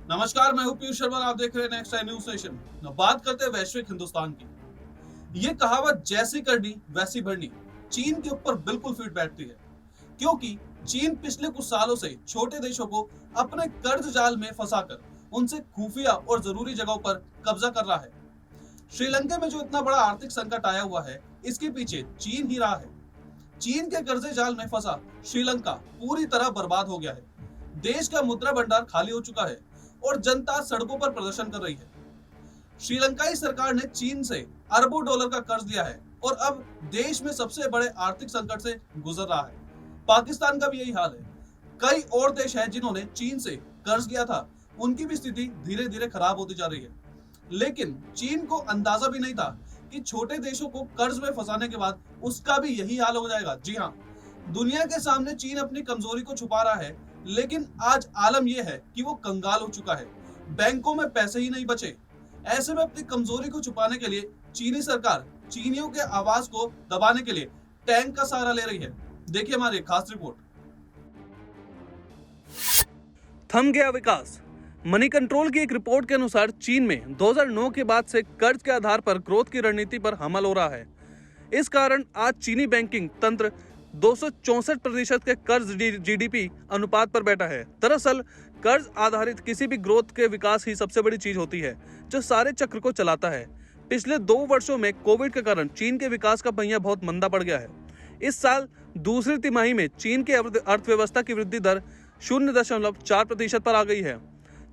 नमस्कार, मैं हूं पीयूष शर्मा। आप देख रहे हैं नेक्स्ट टाइम न्यूज नेशन। बात करते हैं वैश्विक हिंदुस्तान की। ये कहावत जैसी करनी वैसी भरनी चीन के ऊपर बिल्कुल फिट बैठती है, क्योंकि चीन पिछले कुछ सालों से छोटे देशों को अपने कर्ज जाल में फंसाकर उनसे खुफिया और जरूरी जगहों पर कब्जा कर रहा है। श्रीलंका में जो इतना बड़ा आर्थिक संकट आया हुआ है, इसके पीछे चीन ही रहा है। चीन के कर्जे जाल में फंसा श्रीलंका पूरी तरह बर्बाद हो गया है। देश का मुद्रा भंडार खाली हो चुका है और जनता सड़कों पर प्रदर्शन कर रही है। श्रीलंकाई सरकार ने चीन से अरबों डॉलर का कर्ज लिया है और अब देश में सबसे बड़े आर्थिक संकट से गुजर रहा है। पाकिस्तान का भी यही हाल है। कई और देश हैं जिन्होंने चीन से कर्ज लिया था, उनकी भी स्थिति धीरे धीरे खराब होती जा रही है। लेकिन चीन को अंदाजा भी नहीं था कि छोटे देशों को कर्ज में फंसाने के बाद उसका भी यही हाल हो जाएगा। जी हाँ, दुनिया के सामने चीन अपनी कमजोरी को छुपा रहा है, लेकिन आज आलम यह है कि वो कंगाल हो चुका है। बैंकों में पैसे ही नहीं बचे। ऐसे में अपनी कमजोरी को छुपाने के लिए चीनी सरकार चीनियों के आवाज को दबाने के लिए टैंक का सहारा ले रही है। देखिए हमारी खास रिपोर्ट। थम गया विकास। मनी कंट्रोल की एक रिपोर्ट के अनुसार चीन में 2009 के बाद से कर्ज के आधार पर ग्रोथ की रणनीति पर हमल हो रहा है। इस कारण आज चीनी बैंकिंग तंत्र 264% के कर्ज जीडीपी अनुपात पर बैठा है। दरअसल कर्ज आधारित किसी भी ग्रोथ के विकास ही सबसे बड़ी चीज होती है जो सारे चक्र को चलाता है। पिछले 2 वर्षों में कोविड के कारण चीन के विकास का पहिया बहुत मंदा पड़ गया है। इस साल दूसरी तिमाही में चीन की अर्थव्यवस्था की वृद्धि दर 0.4% पर आ गई है।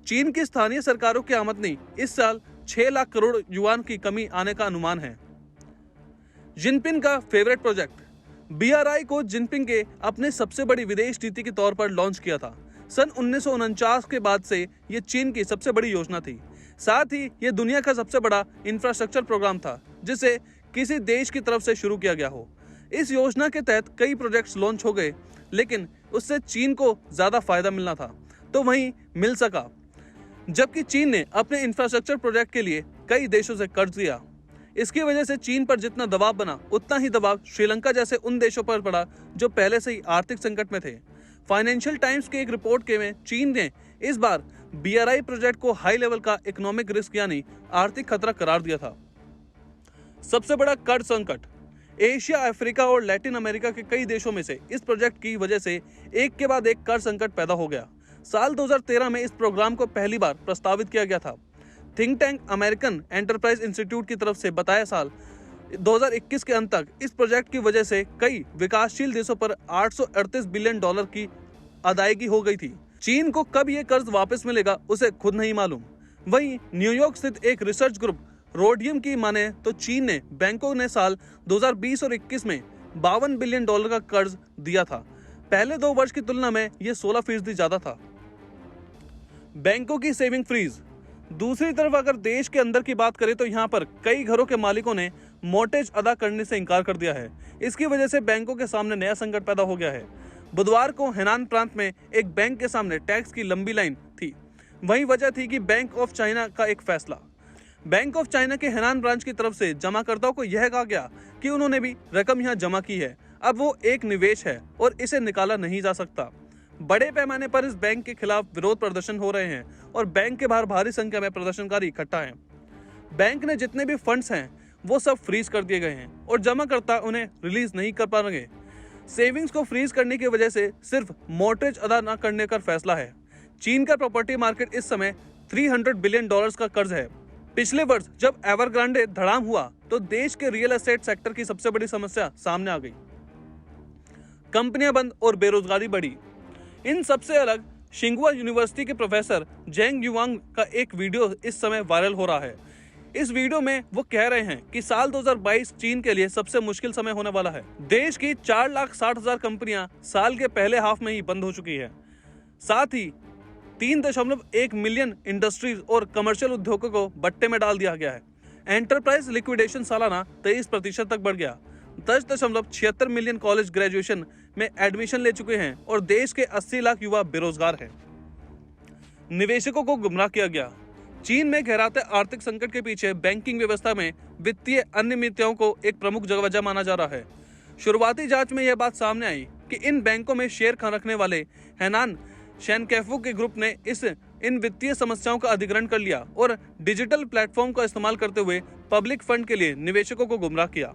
चीन की स्थानीय सरकारों की आमदनी इस साल 6 लाख करोड़ युआन की कमी आने का अनुमान है। जिनपिंग का फेवरेट प्रोजेक्ट। बीआरआई को जिनपिंग के अपने सबसे बड़ी विदेश नीति के तौर पर लॉन्च किया था। सन 1949 के बाद से ये चीन की सबसे बड़ी योजना थी। साथ ही ये दुनिया का सबसे बड़ा इंफ्रास्ट्रक्चर प्रोग्राम था जिसे किसी देश की तरफ से शुरू किया गया हो। इस योजना के तहत कई प्रोजेक्ट्स लॉन्च हो गए, लेकिन उससे चीन को ज्यादा फायदा मिलना था तो वहीं मिल सका, जबकि चीन ने अपने इंफ्रास्ट्रक्चर प्रोजेक्ट के लिए कई देशों से कर्ज लिया। इसकी वजह से चीन पर जितना दबाव बना, उतना ही दबाव श्रीलंका जैसे उन देशों पर पड़ा जो पहले से ही आर्थिक संकट में थे। फाइनेंशियल टाइम्स की एक रिपोर्ट के में चीन ने इस बार बीआरआई प्रोजेक्ट को हाई लेवल का इकोनॉमिक रिस्क यानी आर्थिक खतरा करार दिया था। सबसे बड़ा कर्ज संकट। एशिया, अफ्रीका और लैटिन अमेरिका के कई देशों में से इस प्रोजेक्ट की वजह से एक के बाद एक कर्ज संकट पैदा हो गया। साल 2013 में इस प्रोग्राम को पहली बार प्रस्तावित किया गया था। Think tank American enterprise institute की तरफ से बताया साल 2021 के अंत तक इस प्रोजेक्ट की वजह से कई विकासशील देशों पर 838 बिलियन डॉलर की अदायगी हो गई थी। चीन को कब ये कर्ज वापस मिलेगा उसे खुद नहीं मालूम। वहीं न्यूयॉर्क स्थित एक रिसर्च ग्रुप रोडियम की माने तो चीन ने बैंकों ने साल 2020 और 21 में 52 बिलियन डॉलर का कर्ज दिया था। पहले 2 वर्ष की तुलना में ये 16% ज्यादा था। बैंकों की सेविंग फ्रीज। दूसरी तरफ अगर देश के अंदर की बात करें तो यहाँ पर कई घरों के मालिकों ने मोर्टेज अदा करने से इनकार कर दिया है। इसकी वजह से बैंकों के सामने नया संकट पैदा हो गया है। बुधवार को हेनान प्रांत में एक बैंक के सामने टैक्स की लंबी लाइन थी। वही वजह थी कि बैंक ऑफ चाइना का एक फैसला। बैंक ऑफ चाइना के हेनान ब्रांच की तरफ से जमाकर्ताओं को यह कहा गया कि उन्होंने भी रकम यहाँ जमा की है, अब वो एक निवेश है और इसे निकाला नहीं जा सकता। बड़े पैमाने पर इस बैंक के खिलाफ विरोध प्रदर्शन हो रहे हैं और बैंक के बाहर भारी संख्या में प्रदर्शनकारी इकट्ठा हैं। बैंक ने जितने भी फंड्स हैं वो सब फ्रीज कर दिए गए हैं और जमाकर्ता उन्हें रिलीज नहीं कर पा रहे। सेविंग्स को फ्रीज करने की वजह से सिर्फ मोर्टेज अदा न करने का फैसला है। चीन का प्रॉपर्टी मार्केट इस समय 300 बिलियन डॉलर्स का कर्ज है। पिछले वर्ष जब एवरग्रांडे धड़ाम हुआ तो देश के रियल एस्टेट सेक्टर की सबसे बड़ी समस्या सामने आ गई। कंपनियां बंद और बेरोजगारी बढ़ी। इन सबसे अलग शिंगुआ यूनिवर्सिटी के प्रोफेसर जेंग युआंग का एक वीडियो इस समय वायरल हो रहा है। इस वीडियो में वो कह रहे हैं कि साल 2022 चीन के लिए सबसे मुश्किल समय होने वाला है। देश की 4,60,000 कंपनियां साल के पहले हाफ में ही बंद हो चुकी है। साथ ही 3.1 मिलियन इंडस्ट्रीज और कमर्शियल उद्योगों को बट्टे में डाल दिया गया है। एंटरप्राइज लिक्विडेशन सालाना 23% तक बढ़ गया। 10.76 मिलियन कॉलेज ग्रेजुएशन में एडमिशन ले चुके हैं और देश के 80 लाख युवा बेरोजगार हैं। निवेशकों को गुमराह किया गया। चीन में गहराते आर्थिक संकट के पीछे बैंकिंग व्यवस्था में वित्तीय अनियमितताओं को एक प्रमुख वजह माना जा रहा है। शुरुआती जांच में यह बात सामने आई कि इन बैंकों में शेयर रखने वाले हेनान शेनकैफू के ग्रुप ने इन वित्तीय समस्याओं का अधिग्रहण कर लिया और डिजिटल प्लेटफॉर्म का इस्तेमाल करते हुए पब्लिक फंड के लिए निवेशकों को गुमराह किया।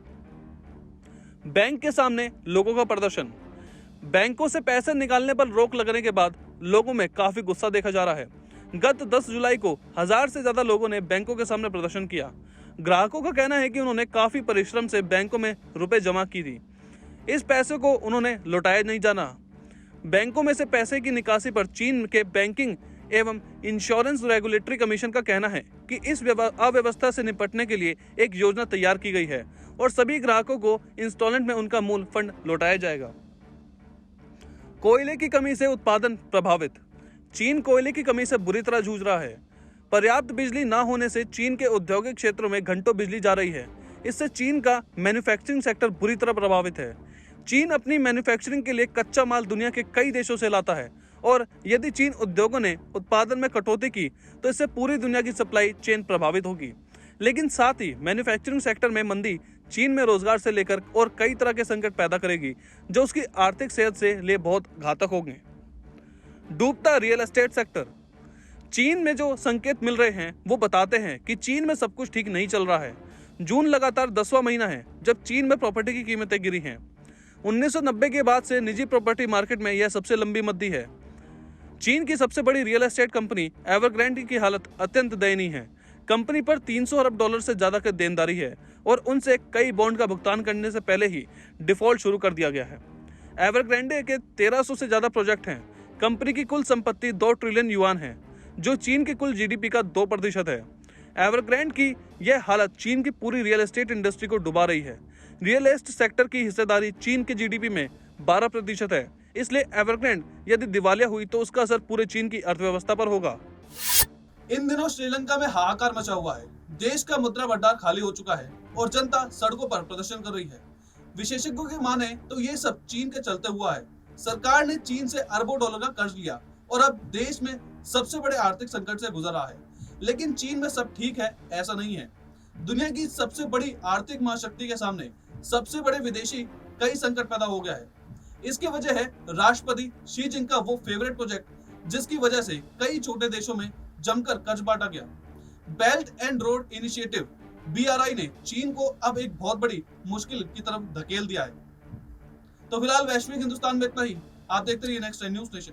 बैंक के सामने लोगों का प्रदर्शन। बैंकों से पैसे निकालने पर रोक लगने के बाद लोगों में काफी गुस्सा देखा जा रहा है। गत 10 जुलाई को 1000 से ज्यादा लोगों ने बैंकों के सामने प्रदर्शन किया। ग्राहकों का कहना है कि उन्होंने काफी परिश्रम से बैंकों में रुपए जमा की थी। इस पैसे को उन्होंने लौटाया नहीं जाना। बैंकों में से पैसे की निकासी पर चीन के बैंकिंग एवं इंश्योरेंस रेगुलेटरी कमीशन का कहना है कि इस अव्यवस्था से निपटने के लिए एक योजना तैयार की गई है और सभी ग्राहकों को इंस्टॉलमेंट में उनका मूल फंड लौटाया जाएगा। कोयले की कमी से उत्पादन प्रभावित। चीन कोयले की कमी से बुरी तरह जूझ रहा है। पर्याप्त बिजली न होने से चीन के औद्योगिक क्षेत्रों में घंटों बिजली जा रही है। इससे चीन का मैन्युफैक्चरिंग सेक्टर बुरी तरह प्रभावित है। चीन अपनी मैन्युफैक्चरिंग के लिए कच्चा माल दुनिया के कई देशों से लाता है और यदि चीन उद्योगों ने उत्पादन में कटौती की तो इससे पूरी दुनिया की सप्लाई चेन प्रभावित होगी। लेकिन साथ ही मैन्युफैक्चरिंग सेक्टर में मंदी चीन में रोजगार से लेकर और कई तरह के संकट पैदा करेगी जो उसकी आर्थिक सेहत से लिए बहुत घातक होंगे। डूबता रियल एस्टेट सेक्टर। चीन में जो संकेत मिल रहे हैं वो बताते हैं कि चीन में सब कुछ ठीक नहीं चल रहा है। जून लगातार 10वां महीना है जब चीन में प्रॉपर्टी की कीमतें गिरी हैं। 1990 के बाद से निजी प्रॉपर्टी मार्केट में यह सबसे लंबी मंदी है। चीन की सबसे बड़ी रियल एस्टेट कंपनी एवरग्रैंड की हालत अत्यंत दयनीय है। कंपनी पर 300 अरब डॉलर से ज्यादा की देनदारी है और उनसे कई बॉन्ड का भुगतान करने से पहले ही डिफॉल्ट शुरू कर दिया गया है। एवरग्रैंडे के 1300 से ज्यादा प्रोजेक्ट हैं। कंपनी की कुल संपत्ति 2 ट्रिलियन युआन है जो चीन के कुल जीडीपी का 2% है। एवरग्रैंड की यह हालत चीन की पूरी रियल एस्टेट इंडस्ट्री को डुबा रही है। रियल एस्टेट सेक्टर की हिस्सेदारी चीन के जीडीपी में 12% है। इसलिए एवरग्रैंड यदि दिवालिया हुई तो उसका असर पूरे चीन की अर्थव्यवस्था पर होगा। इन दिनों श्रीलंका में हाहाकार मचा हुआ है। देश का मुद्रा भंडार खाली हो चुका है और जनता सड़कों पर प्रदर्शन कर रही है। विशेषज्ञों की माने तो ये सब चीन के चलते हुआ है। सरकार ने चीन से अरबों डॉलर का कर्ज लिया और अब देश में सबसे बड़े आर्थिक संकट से गुजर रहा है। लेकिन चीन में सब ठीक है ऐसा नहीं है। दुनिया की सबसे बड़ी आर्थिक महाशक्ति के सामने सबसे बड़े विदेशी कई संकट पैदा हो गया है। इसकी वजह है राष्ट्रपति शी जिनपिंग का वो फेवरेट प्रोजेक्ट जिसकी वजह से कई छोटे देशों में जमकर कर्ज बांटा गया। Belt and road initiative BRI ने चीन को अब एक बहुत बड़ी मुश्किल की तरफ धकेल दिया है। तो फिलहाल वैश्विक हिंदुस्तान में इतना ही। आप देखते रहिए नेक्स्ट न्यूज़ नेशन।